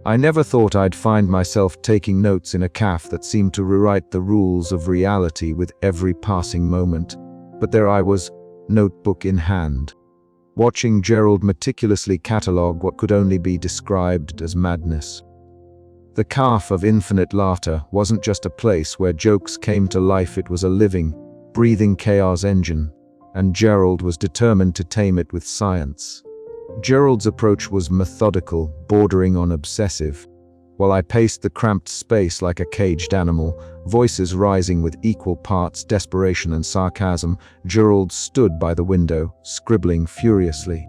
I never thought I'd find myself taking notes in a cafe that seemed to rewrite the rules of reality with every passing moment. But there I was, notebook in hand, watching Gerald meticulously catalogue what could only be described as madness. The cafe of infinite laughter wasn't just a place where jokes came to life, it was a living, breathing chaos engine, and Gerald was determined to tame it with science. Gerald's approach was methodical, bordering on obsessive. While I paced the cramped space like a caged animal, voices rising with equal parts desperation and sarcasm, Gerald stood by the window, scribbling furiously.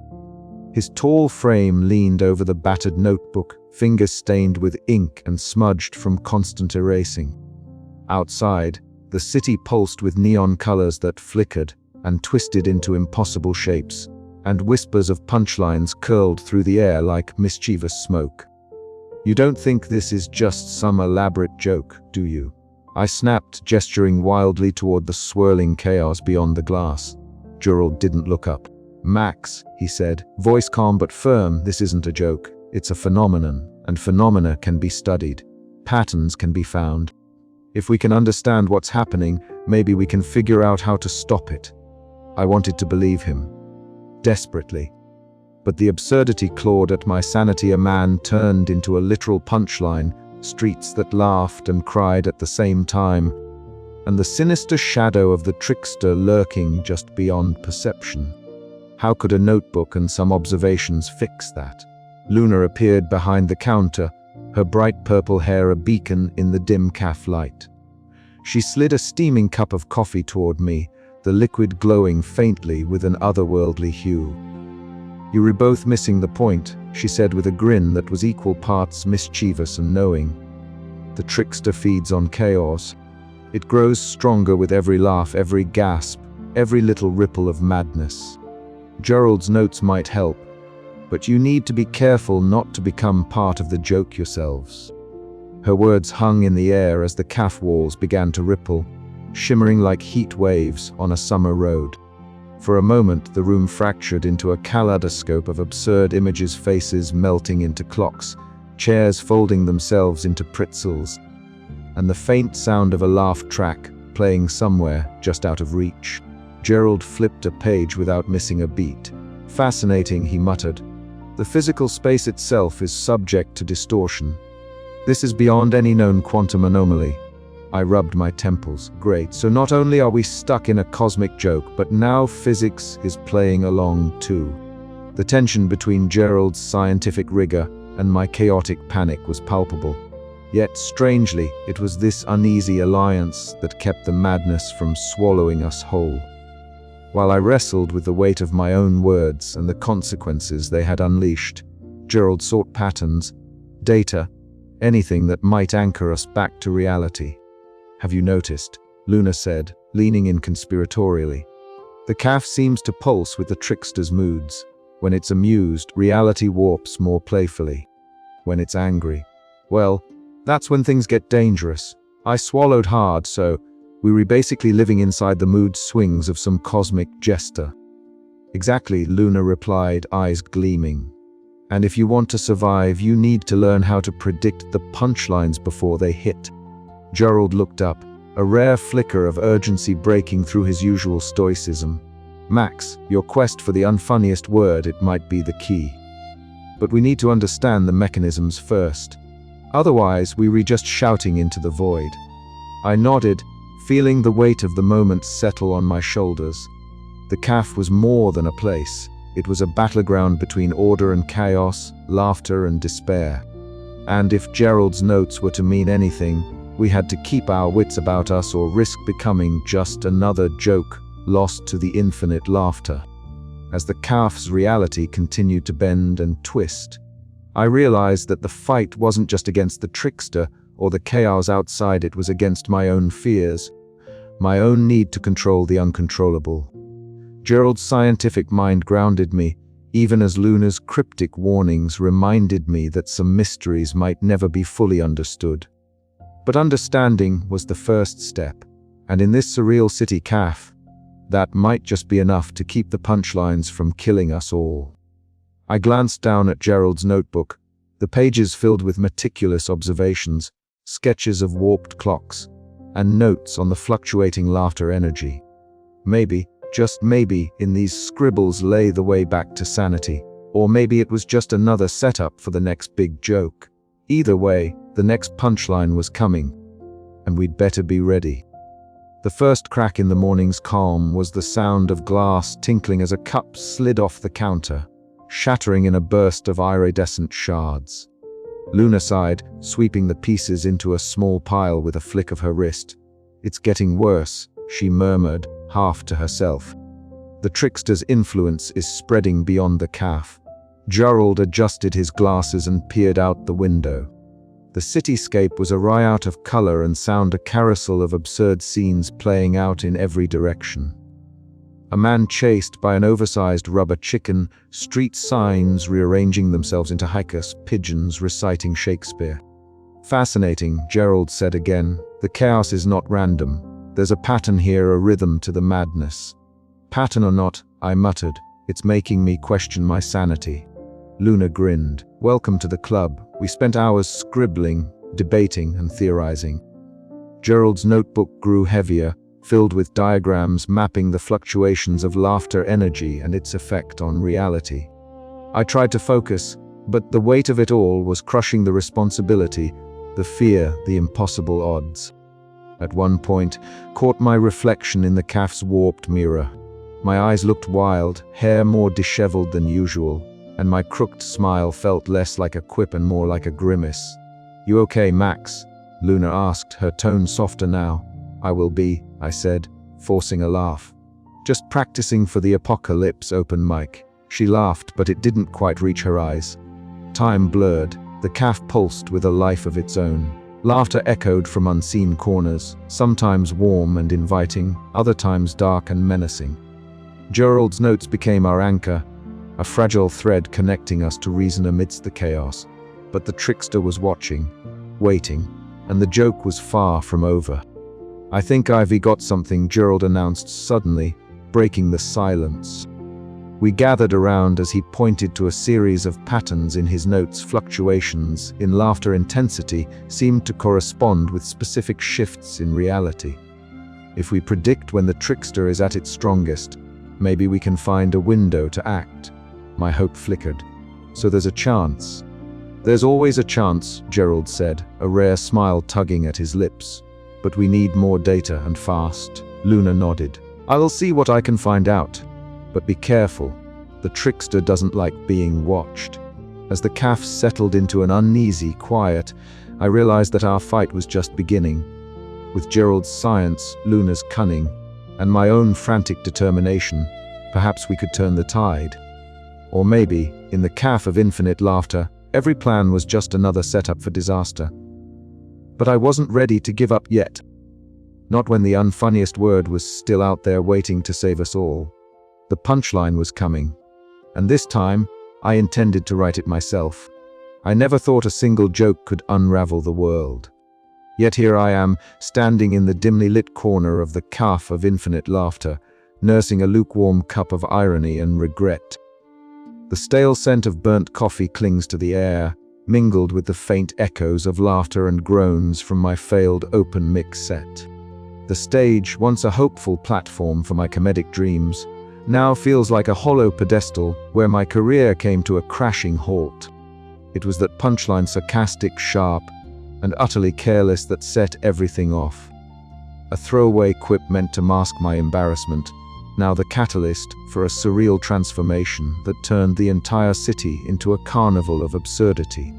His tall frame leaned over the battered notebook, fingers stained with ink and smudged from constant erasing. Outside, the city pulsed with neon colors that flickered and twisted into impossible shapes, and whispers of punchlines curled through the air like mischievous smoke. "You don't think this is just some elaborate joke, do you?" I snapped, gesturing wildly toward the swirling chaos beyond the glass. Gerald didn't look up. "Max," he said, voice calm but firm, "this isn't a joke. It's a phenomenon, and phenomena can be studied. Patterns can be found. If we can understand what's happening, maybe we can figure out how to stop it." I wanted to believe him, desperately. But the absurdity clawed at my sanity. A man turned into a literal punchline, streets that laughed and cried at the same time, and the sinister shadow of the trickster lurking just beyond perception. How could a notebook and some observations fix that? Luna appeared behind the counter, her bright purple hair a beacon in the dim cafe light. She slid a steaming cup of coffee toward me, the liquid glowing faintly with an otherworldly hue. "You were both missing the point," she said with a grin that was equal parts mischievous and knowing. "The trickster feeds on chaos. It grows stronger with every laugh, every gasp, every little ripple of madness. Gerald's notes might help, but you need to be careful not to become part of the joke yourselves." Her words hung in the air as the cafe walls began to ripple, shimmering like heat waves on a summer road. For a moment, the room fractured into a kaleidoscope of absurd images, faces melting into clocks, chairs folding themselves into pretzels, and the faint sound of a laugh track playing somewhere just out of reach. Gerald flipped a page without missing a beat. "Fascinating," he muttered. "The physical space itself is subject to distortion. This is beyond any known quantum anomaly." I rubbed my temples. "Great, so not only are we stuck in a cosmic joke, but now physics is playing along too." The tension between Gerald's scientific rigor and my chaotic panic was palpable. Yet, strangely, it was this uneasy alliance that kept the madness from swallowing us whole. While I wrestled with the weight of my own words and the consequences they had unleashed, Gerald sought patterns, data, anything that might anchor us back to reality. "Have you noticed?" Luna said, leaning in conspiratorially. "The cafe seems to pulse with the trickster's moods. When it's amused, reality warps more playfully. When it's angry, well, that's when things get dangerous." I swallowed hard, so we were basically living inside the mood swings of some cosmic jester. "Exactly," Luna replied, eyes gleaming. "And if you want to survive, you need to learn how to predict the punchlines before they hit." Gerald looked up, a rare flicker of urgency breaking through his usual stoicism. "Max, your quest for the unfunniest word, it might be the key. But we need to understand the mechanisms first. Otherwise, we were just shouting into the void." I nodded, feeling the weight of the moment settle on my shoulders. The cafe was more than a place. It was a battleground between order and chaos, laughter and despair. And if Gerald's notes were to mean anything, we had to keep our wits about us or risk becoming just another joke lost to the infinite laughter. As the cafe's reality continued to bend and twist, I realized that the fight wasn't just against the trickster or the chaos outside, it was against my own fears, my own need to control the uncontrollable. Gerald's scientific mind grounded me, even as Luna's cryptic warnings reminded me that some mysteries might never be fully understood. But understanding was the first step, and in this surreal city cafe, that might just be enough to keep the punchlines from killing us all. I glanced down at Gerald's notebook, The pages filled with meticulous observations, sketches of warped clocks, and notes on the fluctuating laughter energy. Maybe, just maybe, in these scribbles lay the way back to sanity. Or maybe it was just another setup for the next big joke. Either way, the next punchline was coming, and we'd better be ready. The first crack in the morning's calm was the sound of glass tinkling as a cup slid off the counter, shattering in a burst of iridescent shards. Luna sighed, sweeping the pieces into a small pile with a flick of her wrist. "It's getting worse," she murmured, half to herself. The trickster's influence is spreading beyond the cafe. Gerald adjusted his glasses and peered out the window. The cityscape was a riot of color and sound, a carousel of absurd scenes playing out in every direction. A man chased by an oversized rubber chicken, street signs rearranging themselves into haikus, pigeons reciting Shakespeare. "Fascinating," Gerald said again. "The chaos is not random. There's a pattern here, a rhythm to the madness." "Pattern or not," I muttered, "it's making me question my sanity." Luna grinned. "Welcome to the club. We spent hours scribbling, debating, and theorizing." Gerald's notebook grew heavier, filled with diagrams mapping the fluctuations of laughter energy and its effect on reality. I tried to focus, but the weight of it all was crushing the responsibility, the fear, the impossible odds. At one point, caught my reflection in the cafe's warped mirror. My eyes looked wild, hair more disheveled than usual, and my crooked smile felt less like a quip and more like a grimace. "You okay, Max?" Luna asked, her tone softer now. "I will be," I said, forcing a laugh. "Just practicing for the apocalypse open mic." She laughed, but it didn't quite reach her eyes. Time blurred. The cafe pulsed with a life of its own. Laughter echoed from unseen corners, sometimes warm and inviting, other times dark and menacing. Gerald's notes became our anchor, a fragile thread connecting us to reason amidst the chaos. But the trickster was watching, waiting, and the joke was far from over. "I think Ivy got something," Gerald announced suddenly, breaking the silence. We gathered around as he pointed to a series of patterns in his notes. Fluctuations in laughter intensity seemed to correspond with specific shifts in reality. If we predict when the trickster is at its strongest, maybe we can find a window to act. My hope flickered. "So there's a chance." "There's always a chance," Gerald said, a rare smile tugging at his lips. "But we need more data, and fast." Luna nodded. "I will see what I can find out. But be careful. The trickster doesn't like being watched." As the cafe settled into an uneasy quiet, I realized that our fight was just beginning. With Gerald's science, Luna's cunning, and my own frantic determination, perhaps we could turn the tide. Or maybe, in the cafe of infinite laughter, every plan was just another setup for disaster. But I wasn't ready to give up yet. Not when the unfunniest word was still out there waiting to save us all. The punchline was coming. And this time, I intended to write it myself. I never thought a single joke could unravel the world. Yet here I am, standing in the dimly lit corner of the cafe of infinite laughter, nursing a lukewarm cup of irony and regret. The stale scent of burnt coffee clings to the air, mingled with the faint echoes of laughter and groans from my failed open mic set. The stage, once a hopeful platform for my comedic dreams, now feels like a hollow pedestal where my career came to a crashing halt. It was that punchline, sarcastic, sharp, and utterly careless, that set everything off. A throwaway quip meant to mask my embarrassment, now the catalyst for a surreal transformation that turned the entire city into a carnival of absurdity.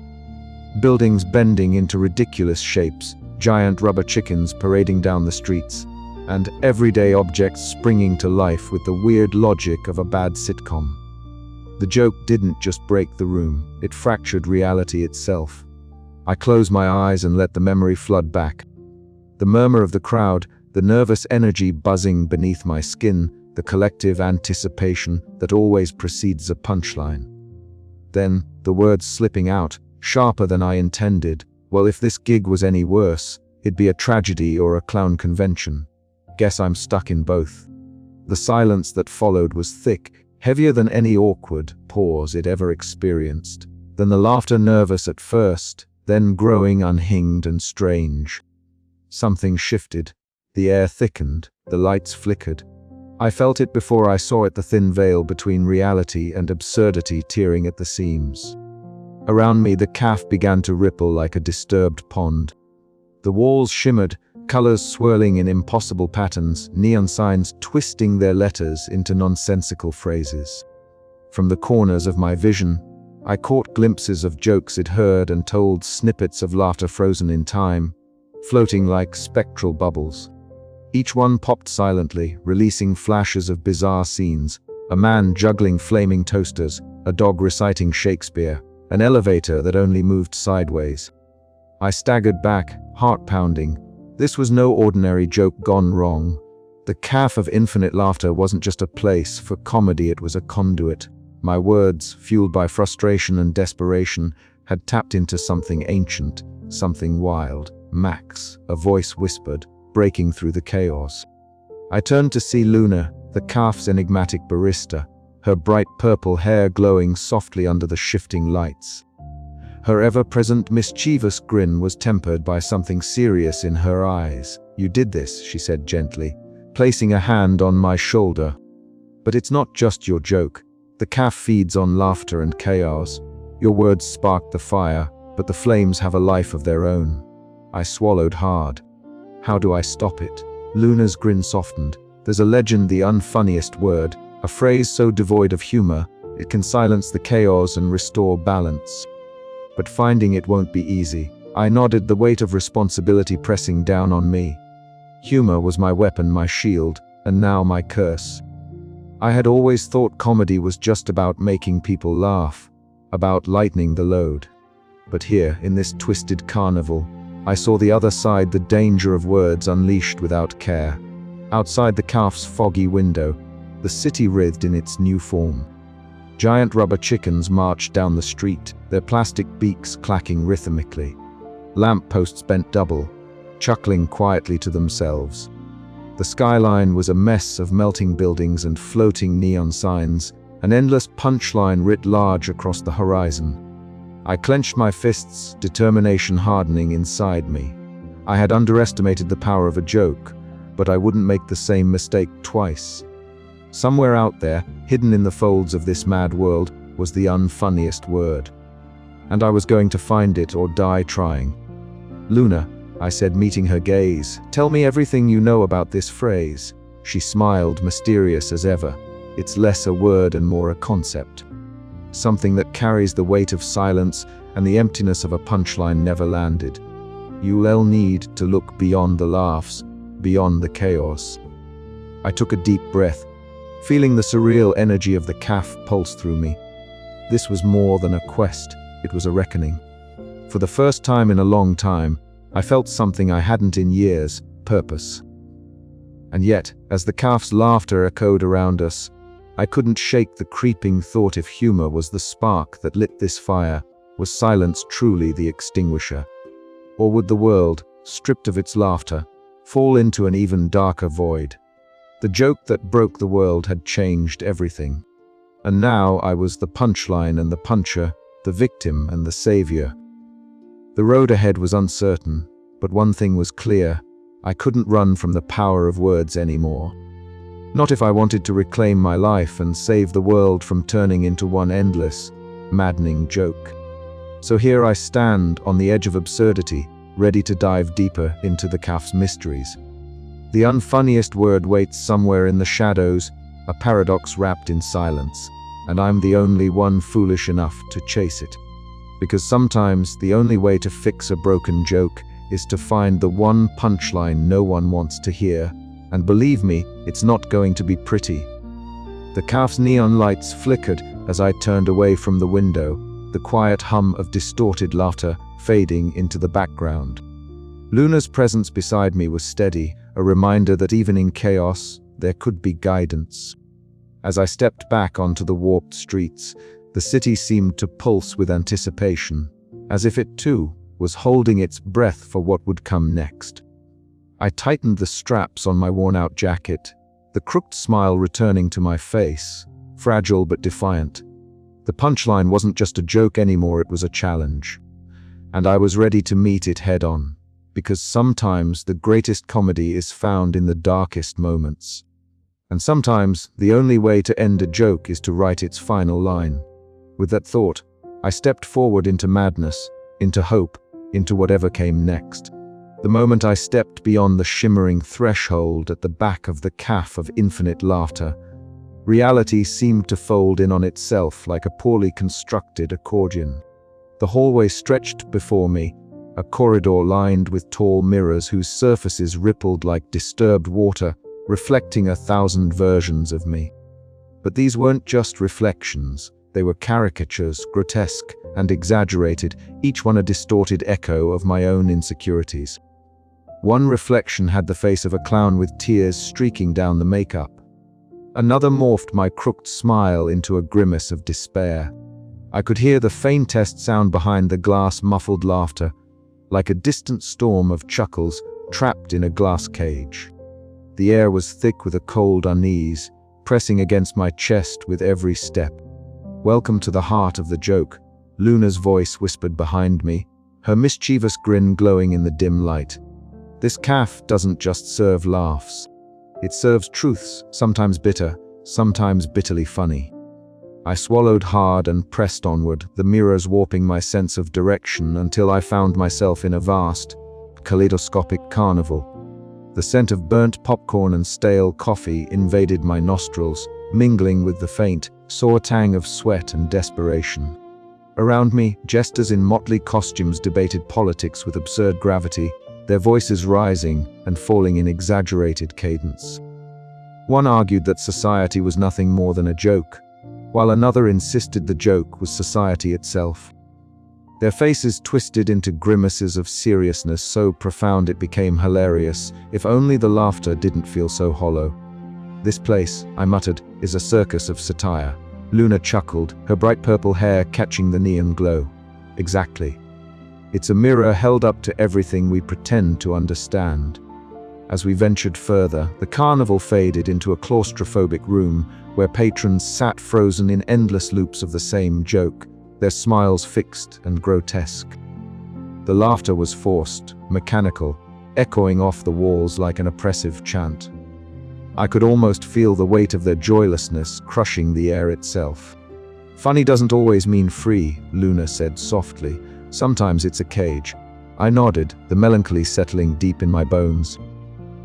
Buildings bending into ridiculous shapes, giant rubber chickens parading down the streets, and everyday objects springing to life with the weird logic of a bad sitcom. The joke didn't just break the room, it fractured reality itself. I closed my eyes and let the memory flood back. The murmur of the crowd, the nervous energy buzzing beneath my skin, the collective anticipation that always precedes a punchline. Then, the words slipping out, sharper than I intended. "Well, if this gig was any worse, it'd be a tragedy or a clown convention. Guess I'm stuck in both." The silence that followed was thick, heavier than any awkward pause it ever experienced. then the laughter nervous at first, then growing unhinged and strange. Something shifted. The air thickened, the lights flickered. I felt it before I saw it, the thin veil between reality and absurdity tearing at the seams. Around me, the caf began to ripple like a disturbed pond. The walls shimmered, colors swirling in impossible patterns, neon signs twisting their letters into nonsensical phrases. From the corners of my vision, I caught glimpses of jokes I'd heard and told, snippets of laughter frozen in time, floating like spectral bubbles. Each one popped silently, releasing flashes of bizarre scenes: a man juggling flaming toasters, a dog reciting Shakespeare, an elevator that only moved sideways. I staggered back, heart pounding. This was no ordinary joke gone wrong. The caf of infinite laughter wasn't just a place for comedy, it was a conduit. My words, fueled by frustration and desperation, had tapped into something ancient, something wild. "Max," a voice whispered, breaking through the chaos. I turned to see Luna, the caf's enigmatic barista, her bright purple hair glowing softly under the shifting lights. Her ever-present mischievous grin was tempered by something serious in her eyes. "You did this," she said gently, placing a hand on my shoulder. "But it's not just your joke. The caf feeds on laughter and chaos. Your words sparked the fire, but the flames have a life of their own." I swallowed hard. How do I stop it? Luna's grin softened. "There's a legend, the unfunniest word, a phrase so devoid of humor, it can silence the chaos and restore balance. But finding it won't be easy." I nodded, the weight of responsibility pressing down on me. Humor was my weapon, my shield, and now my curse. I had always thought comedy was just about making people laugh, about lightening the load. But here, in this twisted carnival, I saw the other side, the danger of words unleashed without care. Outside the caf's foggy window, the city writhed in its new form. Giant rubber chickens marched down the street, their plastic beaks clacking rhythmically. Lamp posts bent double, chuckling quietly to themselves. The skyline was a mess of melting buildings and floating neon signs, an endless punchline writ large across the horizon. I clenched my fists, determination hardening inside me. I had underestimated the power of a joke, but I wouldn't make the same mistake twice. Somewhere out there, hidden in the folds of this mad world, was the unfunniest word. And I was going to find it or die trying. "Luna," I said, meeting her gaze, "tell me everything you know about this phrase." She smiled, mysterious as ever. "It's less a word and more a concept. Something that carries the weight of silence and the emptiness of a punchline never landed. You'll need to look beyond the laughs, beyond the chaos." I took a deep breath, feeling the surreal energy of the caf pulse through me. This was more than a quest, it was a reckoning. For the first time in a long time, I felt something I hadn't in years: purpose. And yet, as the caf's laughter echoed around us, I couldn't shake the creeping thought: if humor was the spark that lit this fire, was silence truly the extinguisher? Or would the world, stripped of its laughter, fall into an even darker void? The joke that broke the world had changed everything. And now I was the punchline and the puncher, the victim and the savior. The road ahead was uncertain, but one thing was clear: I couldn't run from the power of words anymore. Not if I wanted to reclaim my life and save the world from turning into one endless, maddening joke. So here I stand, on the edge of absurdity, ready to dive deeper into the caf's mysteries. The unfunniest word waits somewhere in the shadows, a paradox wrapped in silence, and I'm the only one foolish enough to chase it. Because sometimes the only way to fix a broken joke is to find the one punchline no one wants to hear. And believe me, it's not going to be pretty. The caf's neon lights flickered as I turned away from the window, the quiet hum of distorted laughter fading into the background. Luna's presence beside me was steady, a reminder that even in chaos, there could be guidance. As I stepped back onto the warped streets, the city seemed to pulse with anticipation, as if it too was holding its breath for what would come next. I tightened the straps on my worn-out jacket, the crooked smile returning to my face, fragile but defiant. The punchline wasn't just a joke anymore, it was a challenge. And I was ready to meet it head on, because sometimes the greatest comedy is found in the darkest moments. And sometimes the only way to end a joke is to write its final line. With that thought, I stepped forward into madness, into hope, into whatever came next. The moment I stepped beyond the shimmering threshold at the back of the cafe of infinite laughter, reality seemed to fold in on itself like a poorly constructed accordion. The hallway stretched before me, a corridor lined with tall mirrors whose surfaces rippled like disturbed water, reflecting 1,000 versions of me. But these weren't just reflections, they were caricatures, grotesque and exaggerated, each one a distorted echo of my own insecurities. One reflection had the face of a clown with tears streaking down the makeup. Another morphed my crooked smile into a grimace of despair. I could hear the faintest sound behind the glass muffled laughter, like a distant storm of chuckles trapped in a glass cage. The air was thick with a cold unease, pressing against my chest with every step. "Welcome to the heart of the joke," Luna's voice whispered behind me, her mischievous grin glowing in the dim light. "This cafe doesn't just serve laughs. It serves truths, sometimes bitter, sometimes bitterly funny." I swallowed hard and pressed onward, the mirrors warping my sense of direction until I found myself in a vast, kaleidoscopic carnival. The scent of burnt popcorn and stale coffee invaded my nostrils, mingling with the faint, sore tang of sweat and desperation. Around me, jesters in motley costumes debated politics with absurd gravity, their voices rising and falling in exaggerated cadence. One argued that society was nothing more than a joke, while another insisted the joke was society itself. Their faces twisted into grimaces of seriousness so profound it became hilarious, if only the laughter didn't feel so hollow. "This place," I muttered, "is a circus of satire." Luna chuckled, her bright purple hair catching the neon glow. "Exactly. It's a mirror held up to everything we pretend to understand." As we ventured further, the carnival faded into a claustrophobic room where patrons sat frozen in endless loops of the same joke, their smiles fixed and grotesque. The laughter was forced, mechanical, echoing off the walls like an oppressive chant. I could almost feel the weight of their joylessness crushing the air itself. "Funny doesn't always mean free," Luna said softly. "Sometimes it's a cage." I nodded, the melancholy settling deep in my bones.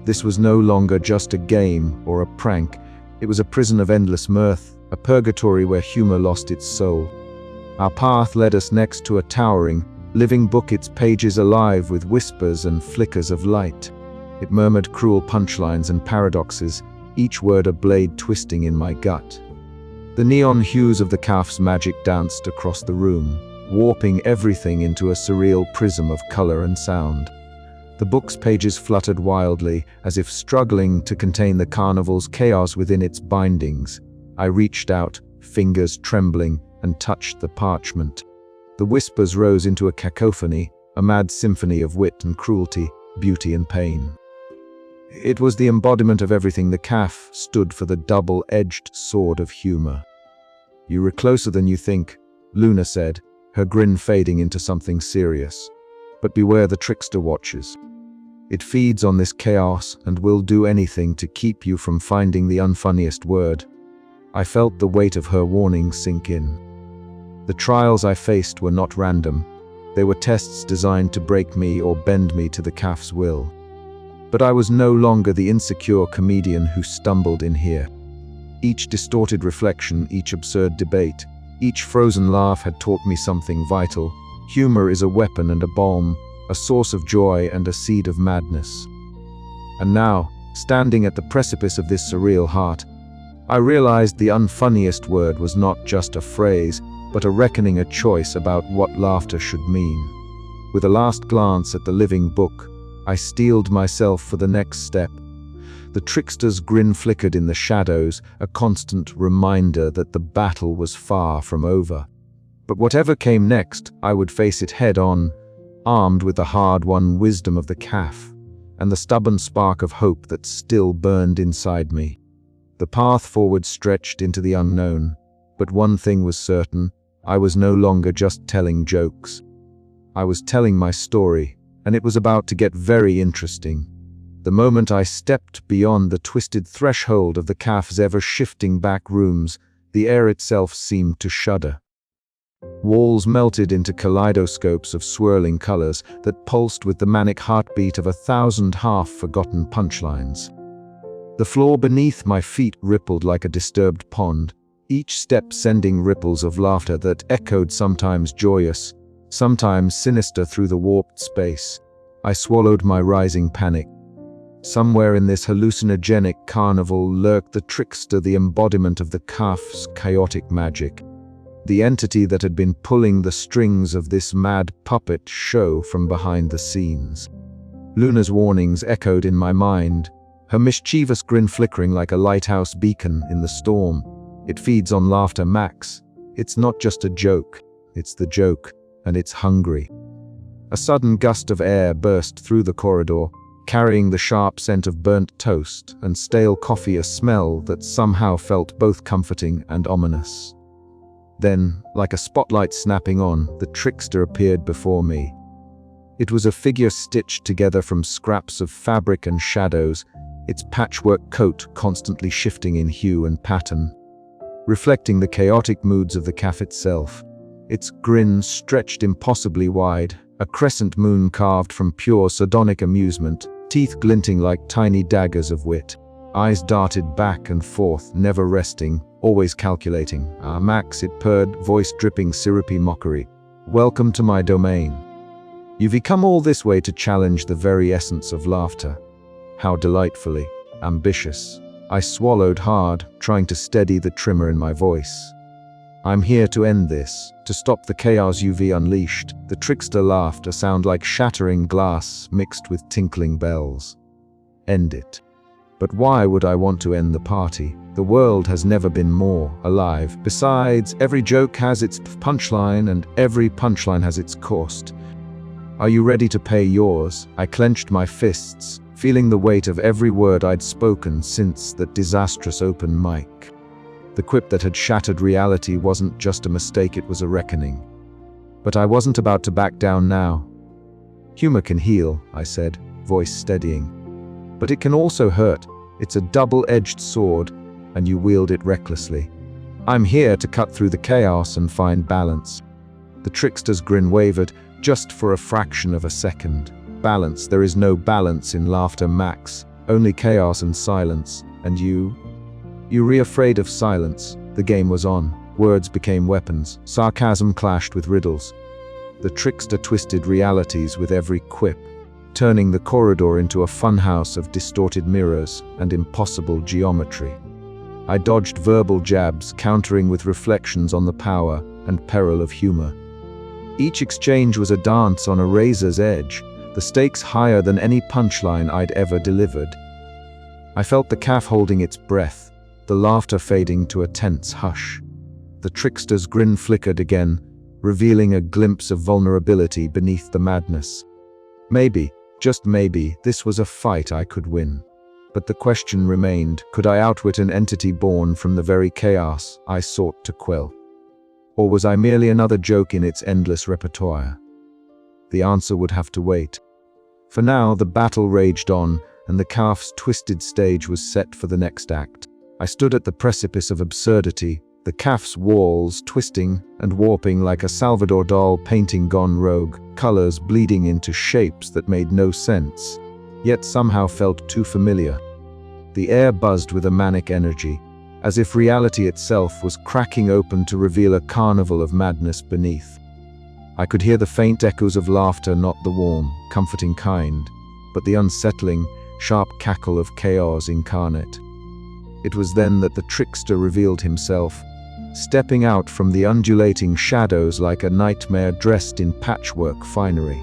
This was no longer just a game or a prank. It was a prison of endless mirth, a purgatory where humor lost its soul. Our path led us next to a towering, living book, its pages alive with whispers and flickers of light. It murmured cruel punchlines and paradoxes, each word a blade twisting in my gut. The neon hues of the cafe's magic danced across the room, warping everything into a surreal prism of color and sound. The book's pages fluttered wildly, as if struggling to contain the carnival's chaos within its bindings. I reached out, fingers trembling, and touched the parchment. The whispers rose into a cacophony, a mad symphony of wit and cruelty, beauty and pain. It was the embodiment of everything the cafe stood for, the double-edged sword of humor. "You were closer than you think," Luna said, her grin fading into something serious. "But beware the trickster watches. It feeds on this chaos and will do anything to keep you from finding the unfunniest word." I felt the weight of her warning sink in. The trials I faced were not random. They were tests designed to break me or bend me to the cafe's will. But I was no longer the insecure comedian who stumbled in here. Each distorted reflection, each absurd debate, each frozen laugh had taught me something vital. Humor is a weapon and a balm, a source of joy and a seed of madness. And now, standing at the precipice of this surreal heart, I realized the unfunniest word was not just a phrase, but a reckoning, a choice about what laughter should mean. With a last glance at the living book, I steeled myself for the next step. The trickster's grin flickered in the shadows, a constant reminder that the battle was far from over. But whatever came next, I would face it head-on, armed with the hard-won wisdom of the cafe, and the stubborn spark of hope that still burned inside me. The path forward stretched into the unknown, But one thing was certain, I was no longer just telling jokes. I was telling my story, and it was about to get very interesting. The moment I stepped beyond the twisted threshold of the cafe's ever-shifting back rooms, the air itself seemed to shudder. Walls melted into kaleidoscopes of swirling colors that pulsed with the manic heartbeat of 1,000 half-forgotten punchlines. The floor beneath my feet rippled like a disturbed pond, each step sending ripples of laughter that echoed, sometimes joyous, sometimes sinister, through the warped space. I swallowed my rising panic. Somewhere in this hallucinogenic carnival lurked the trickster, the embodiment of the cafe's chaotic magic. The entity that had been pulling the strings of this mad puppet show from behind the scenes. Luna's warnings echoed in my mind, her mischievous grin flickering like a lighthouse beacon in the storm. It feeds on laughter, Max. It's not just a joke, it's the joke, and it's hungry. A sudden gust of air burst through the corridor, carrying the sharp scent of burnt toast and stale coffee, a smell that somehow felt both comforting and ominous. Then, like a spotlight snapping on, the trickster appeared before me. It was a figure stitched together from scraps of fabric and shadows, its patchwork coat constantly shifting in hue and pattern, reflecting the chaotic moods of the cafe itself. Its grin stretched impossibly wide, a crescent moon carved from pure sardonic amusement, teeth glinting like tiny daggers of wit. Eyes darted back and forth, never resting, always calculating. "Ah, Max," it purred, voice dripping syrupy mockery. "Welcome to my domain. You've come all this way to challenge the very essence of laughter. How delightfully ambitious." I swallowed hard, trying to steady the tremor in my voice. "I'm here to end this, to stop the chaos you've unleashed." The trickster laughed, a sound like shattering glass mixed with tinkling bells. "End it? But why would I want to end the party? The world has never been more alive. Besides, every joke has its punchline, and every punchline has its cost. Are you ready to pay yours?" I clenched my fists, feeling the weight of every word I'd spoken since that disastrous open mic. The quip that had shattered reality wasn't just a mistake, it was a reckoning. But I wasn't about to back down now. "Humor can heal," I said, voice steadying. "But it can also hurt. It's a double-edged sword, and you wield it recklessly. I'm here to cut through the chaos and find balance." The trickster's grin wavered, just for a fraction of a second. "Balance? There is no balance in laughter, Max. Only chaos and silence. And you? You're afraid of silence." The game was on. Words became weapons. Sarcasm clashed with riddles. The trickster twisted realities with every quip, turning the corridor into a funhouse of distorted mirrors and impossible geometry. I dodged verbal jabs, countering with reflections on the power and peril of humor. Each exchange was a dance on a razor's edge, the stakes higher than any punchline I'd ever delivered. I felt the cafe holding its breath, the laughter fading to a tense hush. The trickster's grin flickered again, revealing a glimpse of vulnerability beneath the madness. Maybe, just maybe, this was a fight I could win. But the question remained, could I outwit an entity born from the very chaos I sought to quell? Or was I merely another joke in its endless repertoire? The answer would have to wait. For now, the battle raged on, and the cafe's twisted stage was set for the next act. I stood at the precipice of absurdity, the cafe's walls twisting and warping like a Salvador doll painting gone rogue, colors bleeding into shapes that made no sense, yet somehow felt too familiar. The air buzzed with a manic energy, as if reality itself was cracking open to reveal a carnival of madness beneath. I could hear the faint echoes of laughter, not the warm, comforting kind, but the unsettling, sharp cackle of chaos incarnate. It was then that the trickster revealed himself, stepping out from the undulating shadows like a nightmare dressed in patchwork finery.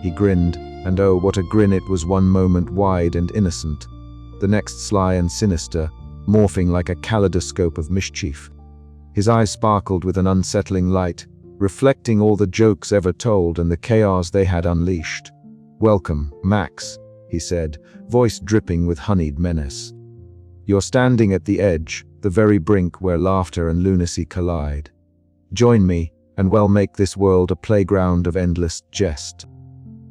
He grinned, and oh, what a grin it was, one moment wide and innocent, the next sly and sinister, morphing like a kaleidoscope of mischief. His eyes sparkled with an unsettling light, reflecting all the jokes ever told and the chaos they had unleashed. "Welcome, Max," he said, voice dripping with honeyed menace. You're standing at the edge, the very brink where laughter and lunacy collide. Join me, and we'll make this world a playground of endless jest.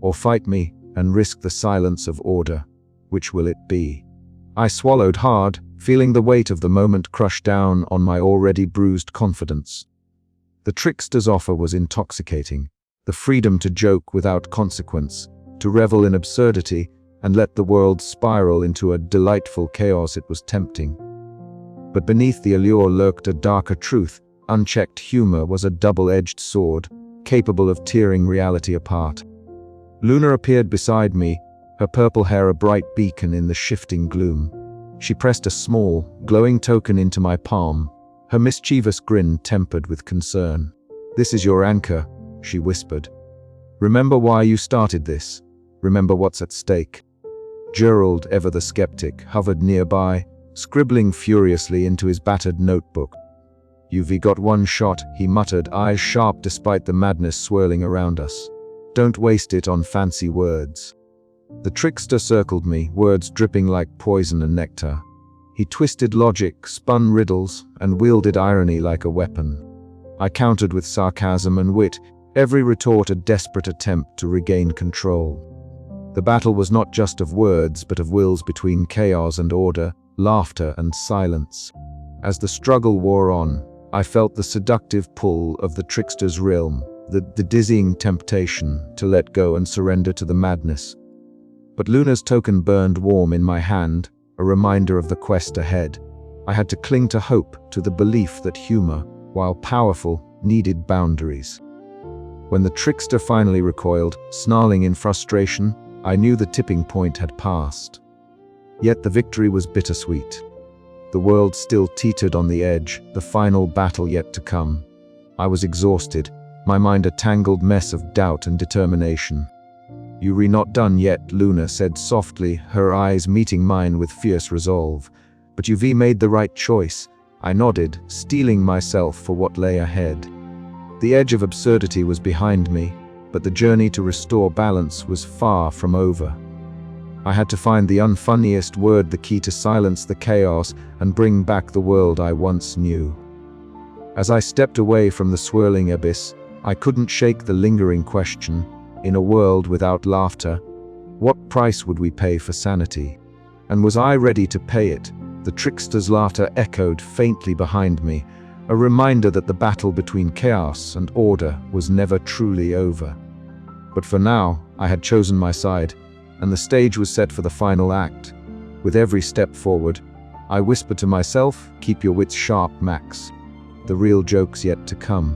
Or fight me, and risk the silence of order. Which will it be? I swallowed hard, feeling the weight of the moment crush down on my already bruised confidence. The trickster's offer was intoxicating, the freedom to joke without consequence, to revel in absurdity, and let the world spiral into a delightful chaos. It was tempting. But beneath the allure lurked a darker truth. Unchecked humor was a double-edged sword, capable of tearing reality apart. Luna appeared beside me, her purple hair a bright beacon in the shifting gloom. She pressed a small, glowing token into my palm, her mischievous grin tempered with concern. "This is your anchor," she whispered. "Remember why you started this. Remember what's at stake." Gerald, ever the skeptic, hovered nearby, scribbling furiously into his battered notebook. "You've got one shot," he muttered, eyes sharp despite the madness swirling around us. "Don't waste it on fancy words." The trickster circled me, words dripping like poison and nectar. He twisted logic, spun riddles, and wielded irony like a weapon. I countered with sarcasm and wit, every retort a desperate attempt to regain control. The battle was not just of words, but of wills between chaos and order, laughter and silence. As the struggle wore on, I felt the seductive pull of the trickster's realm, the dizzying temptation to let go and surrender to the madness. But Luna's token burned warm in my hand, a reminder of the quest ahead. I had to cling to hope, to the belief that humor, while powerful, needed boundaries. When the trickster finally recoiled, snarling in frustration, I knew the tipping point had passed. Yet the victory was bittersweet. The world still teetered on the edge, the final battle yet to come. I was exhausted, my mind a tangled mess of doubt and determination. "You're not done yet," Luna said softly, her eyes meeting mine with fierce resolve. "But you've made the right choice." I nodded, steeling myself for what lay ahead. The edge of absurdity was behind me, but the journey to restore balance was far from over. I had to find the unfunniest word, the key to silence the chaos and bring back the world I once knew. As I stepped away from the swirling abyss, I couldn't shake the lingering question, in a world without laughter, what price would we pay for sanity? And was I ready to pay it? The trickster's laughter echoed faintly behind me, a reminder that the battle between chaos and order was never truly over. But for now, I had chosen my side, and the stage was set for the final act. With every step forward, I whispered to myself, "Keep your wits sharp, Max. The real joke's yet to come."